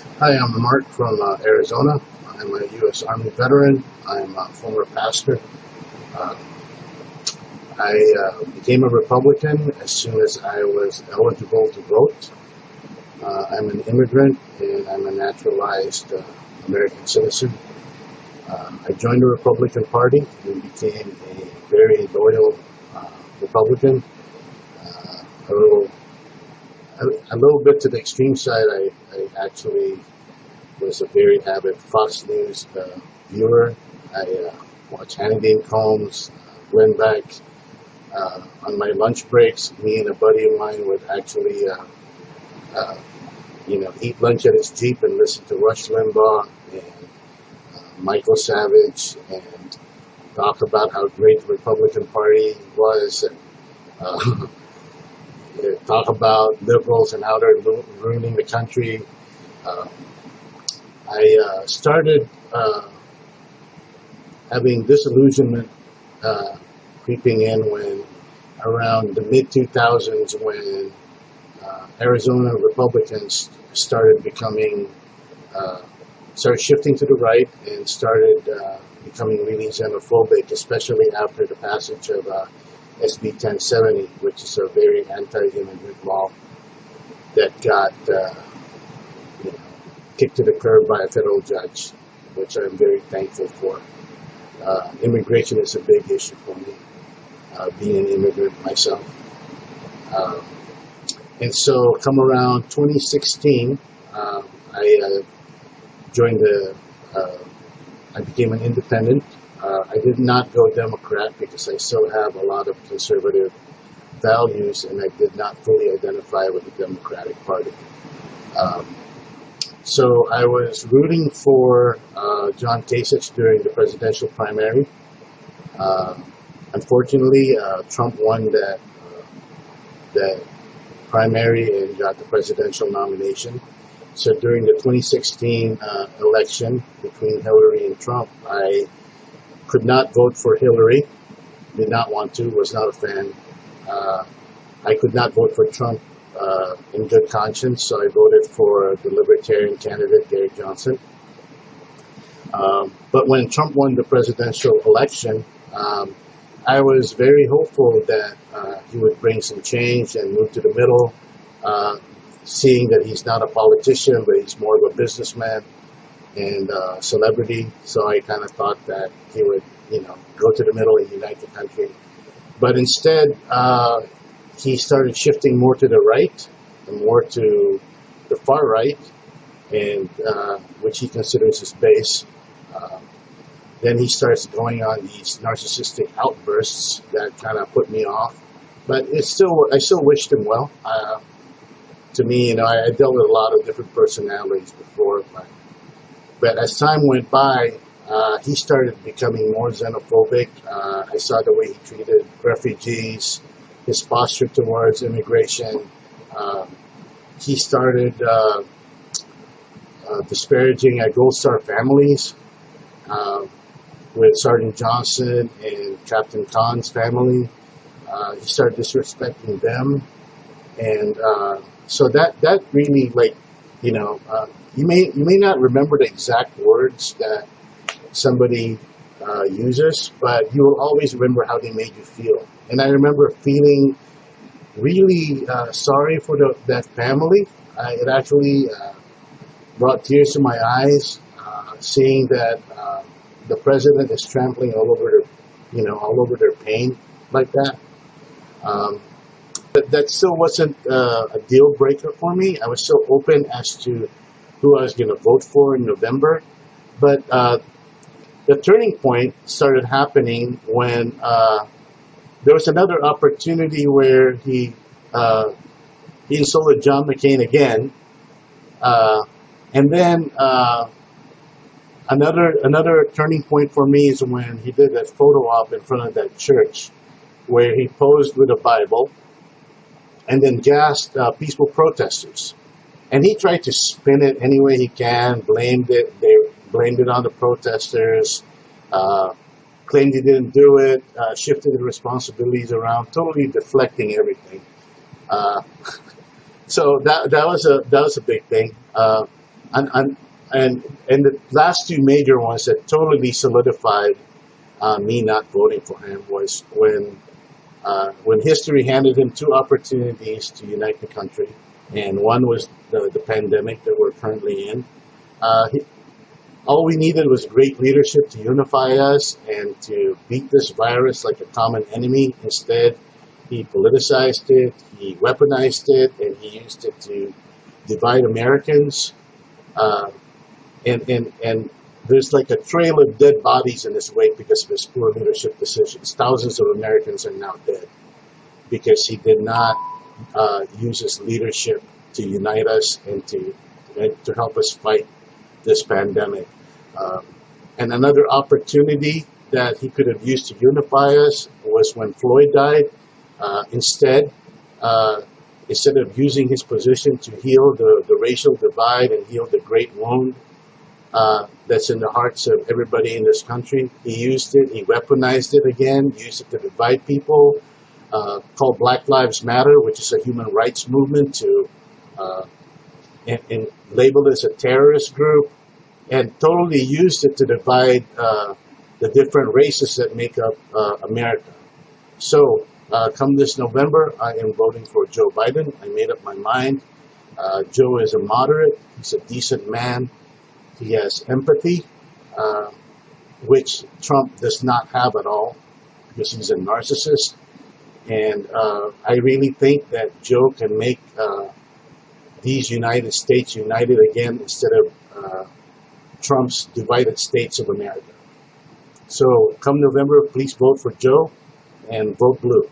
Hi, I'm Mark from Arizona. I'm a U.S. Army veteran. I'm a former pastor. Uh, I became a Republican as soon as I was eligible to vote. I'm an immigrant and I'm a naturalized American citizen. I joined the Republican Party and became a very loyal Republican. A little bit to the extreme side, I actually was a very avid Fox News viewer. I watched Hannity and Combs, Limbaugh. On my lunch breaks, me and a buddy of mine would actually, eat lunch at his Jeep and listen to Rush Limbaugh and Michael Savage and talk about how great the Republican Party was and talk about liberals and how they're ruining the country. I started having disillusionment creeping in when around the mid-2000s when Arizona Republicans started shifting to the right and started becoming really xenophobic, especially after the passage of SB 1070, which is a very anti-immigrant law that got kicked to the curb by a federal judge, which I'm very thankful for. Immigration is a big issue for me, being an immigrant myself. And so come around 2016, I became an independent. I did not go Democrat because I still have a lot of conservative values and I did not fully identify with the Democratic Party. So I was rooting for John Kasich during the presidential primary. Unfortunately, Trump won that primary and got the presidential nomination. So during the 2016 election between Hillary and Trump, I could not vote for Hillary, did not want to, was not a fan. I could not vote for Trump in good conscience, so I voted for the Libertarian candidate, Gary Johnson. But when Trump won the presidential election, I was very hopeful that he would bring some change and move to the middle, seeing that he's not a politician, but he's more of a businessman and celebrity. So I kind of thought that he would, go to the middle and unite the country. But instead, he started shifting more to the right and more to the far right, and which he considers his base. Then he starts going on these narcissistic outbursts that kind of put me off. But I still wished him well. To me, I dealt with a lot of different personalities before, but as time went by, he started becoming more xenophobic. I saw the way he treated refugees, his posture towards immigration. He started disparaging Gold Star families with Sergeant Johnson and Captain Khan's family. He started disrespecting them. And so that really, you may not remember the exact words that somebody uses, but you will always remember how they made you feel. And I remember feeling really sorry for that family. It actually brought tears to my eyes, seeing that the president is trampling all over their pain like that. But that still wasn't a deal breaker for me. I was still open as to who I was going to vote for in November. But the turning point started happening when there was another opportunity where he insulted John McCain again. And then another turning point for me is when he did that photo op in front of that church where he posed with a Bible and then gassed peaceful protesters. And he tried to spin it any way he can, blamed it on the protesters, claimed he didn't do it, shifted the responsibilities around, totally deflecting everything. So that was a big thing. And the last two major ones that totally solidified me not voting for him was when history handed him two opportunities to unite the country, and one was the pandemic that we're currently in. All we needed was great leadership to unify us and to beat this virus like a common enemy. Instead, he politicized it, he weaponized it, and he used it to divide Americans. And there's like a trail of dead bodies in his wake because of his poor leadership decisions. Thousands of Americans are now dead because he did not use his leadership to unite us and to help us fight this pandemic. And another opportunity that he could have used to unify us was when Floyd died. Instead of using his position to heal the racial divide and heal the great wound that's in the hearts of everybody in this country, he used it, he weaponized it again, used it to divide people, called Black Lives Matter, which is a human rights movement, to and labeled as a terrorist group, and totally used it to divide the different races that make up America. So come this November, I am voting for Joe Biden. I made up my mind. Joe is a moderate. He's a decent man. He has empathy, which Trump does not have at all because he's a narcissist. And I really think that Joe can make these United States united again instead of Trump's divided states of America. So come November, please vote for Joe and vote blue.